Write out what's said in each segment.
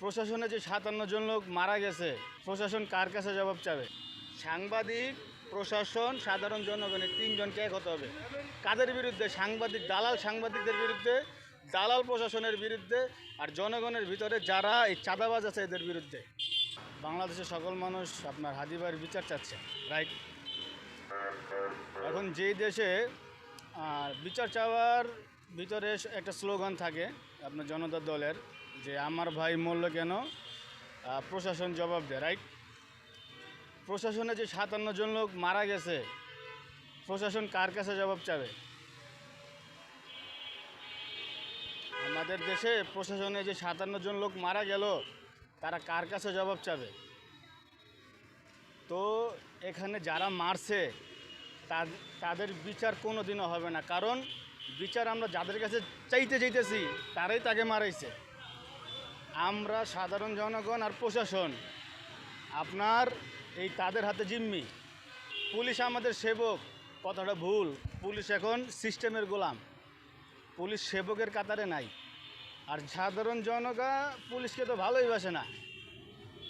প্রশাসনে যে ৫৭ জন লোক মারা গেছে, প্রশাসন কার কাছে জবাব চাবে? সাংবাদিক, প্রশাসন, সাধারণ জনগণের তিনজনকে এক হতে হবে। কাদের বিরুদ্ধে? সাংবাদিক, দালাল সাংবাদিকদের বিরুদ্ধে, দালাল প্রশাসনের বিরুদ্ধে, আর জনগণের ভিতরে যারা এই চাঁদাবাজ আছে এদের বিরুদ্ধে। বাংলাদেশের সকল মানুষ আপনার হাদি ভাইয়ের বিচার চাচ্ছে, রাইট? এখন যেই দেশে বিচার চাওয়ার ভিতরে একটা স্লোগান থাকে আপনার জনতা দলের, যে আমার ভাই মরল কেন, প্রশাসন জবাব দেয়, রাইট? প্রশাসনে যে ৫৭ জন লোক মারা গেছে, প্রশাসন কার কাছে জবাব চাবে? আমাদের দেশে প্রশাসনে যে ৫৭ জন লোক মারা গেল, তারা কার কাছে জবাব চাবে? তো এখানে যারা মারছে তাদের বিচার কোনো দিনও হবে না, কারণ বিচার আমরা যাদের কাছে চাইতেছি তারাই তাকে মারাইছে। আমরা সাধারণ জনগণ আর প্রশাসন আপনার এই তাদের হাতে জিম্মি। পুলিশ আমাদের সেবক, কথাটা ভুল। পুলিশ এখন সিস্টেমের গোলাম, পুলিশ সেবকের কাতারে নাই। আর সাধারণ জনগণ পুলিশকে তো ভালোই বাসে না,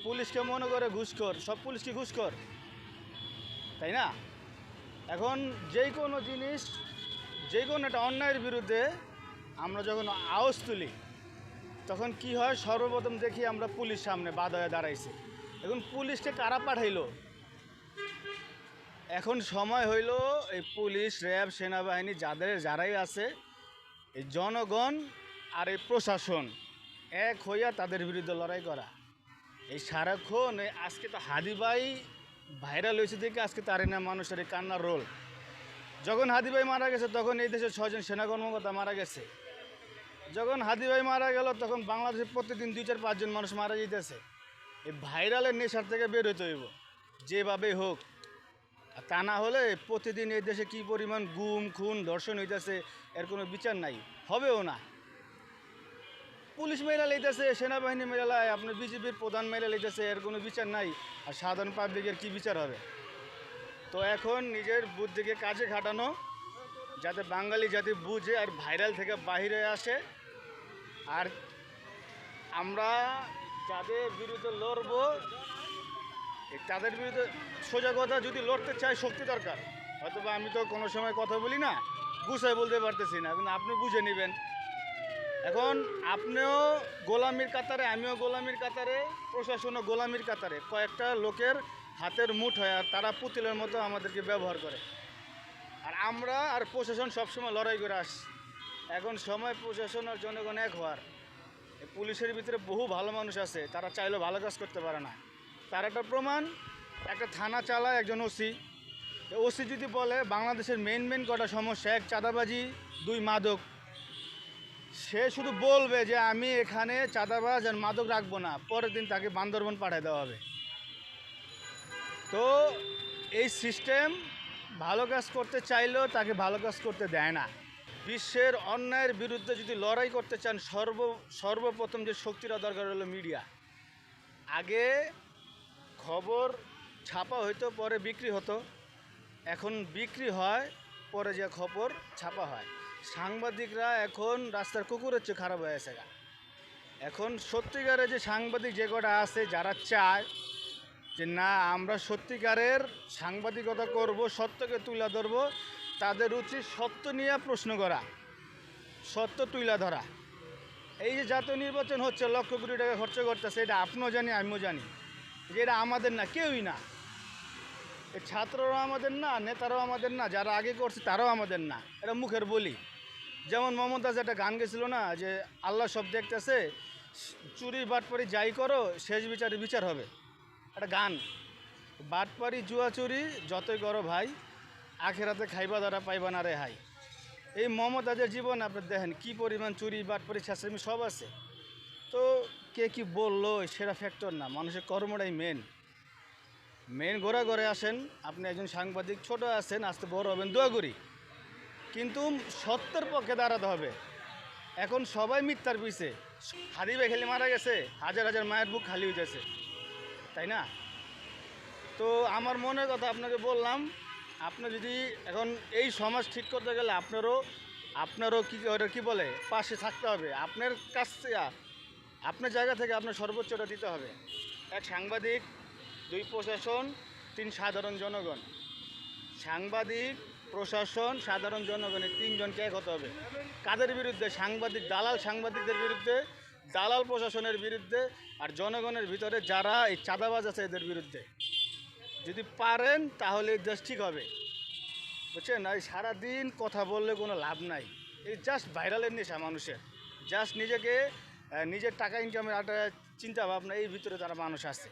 পুলিশকে মনে করে ঘুষখোর। সব পুলিশ কি ঘুষখোর? তাই না? এখন যে কোনো জিনিস, যে কোনো একটা অন্যায়ের বিরুদ্ধে আমরা যখন আওয়াজ তুলি, তখন কি হয়? সর্বপ্রথম দেখি আমরা পুলিশ সামনে বাধা হয়ে দাঁড়াইছে। এখন পুলিশকে কারা পাঠাইলো? এখন সময় হইল এই পুলিশ, র্যাব, সেনাবাহিনী যারাই আছে, এই জনগণ আর এই প্রশাসন এক হইয়া তাদের বিরুদ্ধে লড়াই করা। এই সারাক্ষণ আজকে তো হাদি ভাই ভাইরাল হয়েছে দেখে আজকে তারই না মানুষের এই কান্নার রোল। যখন হাদি ভাই মারা গেছে তখন এই দেশে ৬ জন সেনা কর্মকর্তা মারা গেছে। যখন হাদি ভাই মারা গেল তখন বাংলাদেশে প্রতিদিন ২, ৪, ৫ জন মানুষ মারা যেতেছে। এই ভাইরালের নেশার থেকে বের হইতে হইব যেভাবেই হোক। আর তা না হলে প্রতিদিন এই দেশে কী পরিমাণ গুম, খুন, ধর্ষণ হইতেছে, এর কোনো বিচার নাই, হবেও না। পুলিশ মেরা লইতেছে, সেনাবাহিনী মেরা লাই, আপনার বিজেপির প্রধান মেরা লইতেছে, এর কোনো বিচার নাই। আর সাধারণ পাবলিকের কি বিচার হবে? তো এখন নিজের বুদ্ধিকে কাজে খাটানো, যাতে বাঙালি জাতি বুঝে আর ভাইরাল থেকে বাহিরে আসে। আর আমরা যাদের বিরুদ্ধে লড়বো, তাদের বিরুদ্ধে সোজা কথা, যদি লড়তে চাই শক্তি দরকার। হয়তো বা আমি তো কোনো সময় কথা বলি না, গুছায় বলতে পারতেছি না, কিন্তু আপনি বুঝে নেবেন। এখন আপনিও গোলামির কাতারে, আমিও গোলামির কাতারে, প্রশাসনও গোলামির কাতারে, কয়েকটা লোকের হাতের মুঠ হয়, আর তারা পুতুলের মতো আমাদেরকে ব্যবহার করে। আর আমরা আর প্রশাসন সবসময় লড়াই করে আসছি। এখন সময় প্রশাসন আর জনগণ এক হওয়ার। পুলিশের ভিতরে বহু ভালো মানুষ আছে, তারা চাইলেও ভালো কাজ করতে পারে না। তার একটা প্রমাণ, একটা থানা চালায় একজন ওসি। ওসি যদি বলে বাংলাদেশের মেন কটা সমস্যা, ১ চাঁদাবাজি, ২ মাদক, সে শুধু বলবে যে আমি এখানে চাঁদাবাজ আর মাদক রাখবো না, পরের দিন তাকে বান্দরবন পাঠিয়ে দেওয়া হবে। তো এই সিস্টেম ভালো কাজ করতে চাইলেও তাকে ভালো কাজ করতে দেয় না। বিশ্বের অন্যায়ের বিরুদ্ধে যদি লড়াই করতে চান, সর্বপ্রথম যে শক্তিটা দরকার হলো মিডিয়া। আগে খবর ছাপা হইতো, পরে বিক্রি হতো। এখন বিক্রি হয়, পরে যে খবর ছাপা হয়। সাংবাদিকরা এখন রাস্তার কুকুরের চেয়ে খারাপ হয়ে গেছে। এখন সত্যিকারের যে সাংবাদিক যে কটা আছে, যারা চায় যে না আমরা সত্যিকারের সাংবাদিকতা করব, সত্যকে তুলে ধরবো, তাদের উচিত সত্য নিয়ে প্রশ্ন করা, সত্য তুলে ধরা। এই যে জাতীয় নির্বাচন হচ্ছে, লক্ষ কোটি টাকা খরচ করতেছে, এটা আপনিও জানি, আমিও জানি যে এটা আমাদের না, কেউই না। এই ছাত্ররাও আমাদের না, নেতারাও আমাদের না, যারা আগে করছে তারাও আমাদের না, এটা মুখের বলি। যেমন মমতাজ একটা গান গেছিল না, যে আল্লাহ সব দেখতেছে, চুরি বাটপারি যাই করো, শেষ বিচারে বিচার হবে। একটা গান। বাটপারি জুয়া চুরি যতই করো ভাই, আখেরাতে খাইবা দ্বারা পাইবা না রেহাই। এই মমতাজের জীবন আপনি দেখেন কি পরিমাণ চুরি বাটপারি ছাত্রী সব আছে। তো কে কি বললো সেটা ফ্যাক্টর না, মানুষের কর্মটাই মেন। ঘোরা ঘরে আসেন, আপনি একজন সাংবাদিক, ছোট আছেন, আস্তে বড় হবেন, দোয়া করি, কিন্তু সত্যের পক্ষে দাঁড়াতে হবে। এখন সবাই মিথ্যার পিছে। হাদি ভাই খালি মারা গেছে, হাজার হাজার মায়ের বুক খালি হয়ে গেছে, তাই না? তো আমার মনের কথা আপনাকে বললাম, আপনি যদি এখন এই সমাজ ঠিক করতে গেলে আপনারও কি বলে পাশে থাকতে হবে। আপনার কাছে আপনার জায়গা থেকে আপনার সর্বোচ্চটা দিতে হবে। এক সাংবাদিক, দুই প্রশাসন, তিন সাধারণ জনগণ। সাংবাদিক, প্রশাসন, সাধারণ জনগণের তিনজনকে এক হতে হবে। কাদের বিরুদ্ধে? সাংবাদিক, দালাল সাংবাদিকদের বিরুদ্ধে, দালাল প্রশাসনের বিরুদ্ধে, আর জনগণের ভিতরে যারা এই চাঁদাবাজ আছে এদের বিরুদ্ধে। যদি পারেন তাহলে এই দেশ ঠিক হবে, বুঝছেন? এই সারাদিন কথা বললে কোনো লাভ নাই। এই জাস্ট ভাইরালের নেশা মানুষের, জাস্ট নিজেকে নিজের টাকা ইনকামের একটা চিন্তা ভাবনা, এই ভিতরে তারা মানুষ আছে।